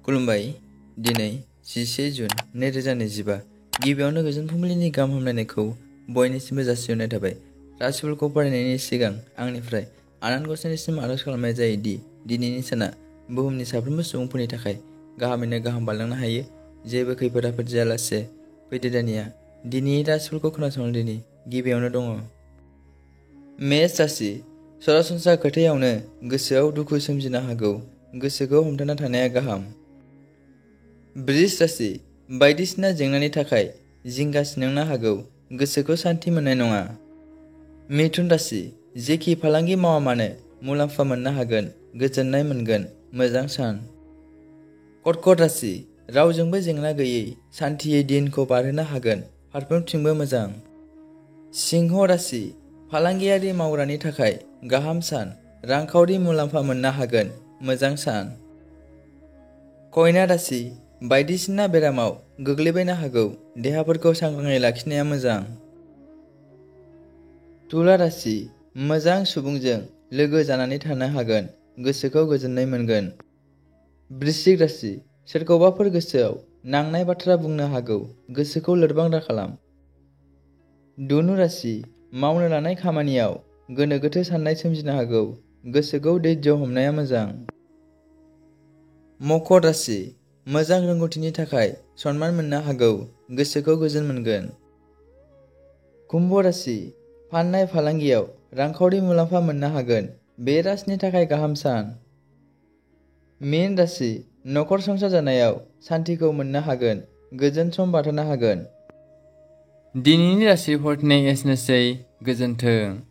खुलुमबाय। दिनै 11 जुन 2025 गिबियावनो गोजोन फुंबिलिनि गाहाम हामलायनायखौ बयनिसिमबो जासिहरनाय थाबाय। राशिफोरखौ फरायनायनि सिगां आंनिफ्राय आनान गसाइनिसिम आरज खालामनाय जायो दि दिनैनि साना बुहुमनि साफ्रोमबो सुबुंफोरनि थाखाय गाहामैनो गाहाम बारलांनो हायो। जेबो खैफोद आफोद जायालासे फैदो दानिया दिनैनि राशिफोरखौ खोनासंदिनि। गिबियावनो दङ मेष राशि। सरासनस्रा खोथायावनो गोसोआव दुखु सोमजिनो हागौ। गोसोखौ हमथाना थानाया गाहाम। बृष राशि। बायदिसिना जेंनानि थाखाय जिंगा सिनांनो हागौ। गोसोखौ सान्थि मोननाय नङा। मिथुन राशि। जेखि फालांगि मावा मानो मुलाम्फा मोननो हागोन। गोजोननाय मोनगोन। मोजां सान। कर्कट राशि। रावजोंबो जेंना गैयै सान्थियै दिनखौ बारहोनो हागोन। फारफ्रोमथिंबो मोजां। सिंह राशि। फालांगियारि मावग्रानि थाखाय गाहाम सान। रांखावरि मुलाम्फा मोननो हागोन। मोजां सान। कन्या राशि। बायदिसिना बेरामाव गोग्लैबायनो हागौ। देहाफोरखौ सांग्राङै लाखिनाया मोजां। तुला राशि। मोजां सुबुंजों लोगो जानानै थानो हागोन। गोसोखौ गोजोननाय मोनगोन। वृश्चिक राशि। सोरखौबाफोर गोसोआव नांनाय बाथ्रा बुंनो हागौ। गोसोखौ लोरबां दाखालाम। धनु राशि। मावनो लानाय खामानियाव गोनो गोथो साननाय सोमजिनो हागौ। गोसोखौ धैर्य हमनाया मोजां। मकर राशि। मोजां रोंगौथिनि थाखाय सनमान मोननो हागौ। गोसोखौ गोजोन मोनगोन। कुम्भ राशि। फाननाय फालांगियाव रांखावरि मुलाम्फा मोननो हागोन। बे राशिनि थाखाय गाहाम सान। मीन राशि। नखर संसार जानायाव सान्थिखौ मोननो हागोन। गोजोन सम बारहोनो हागोन। दिनैनि राशि फरायनाय एसेनोसै। गोजोन्थों।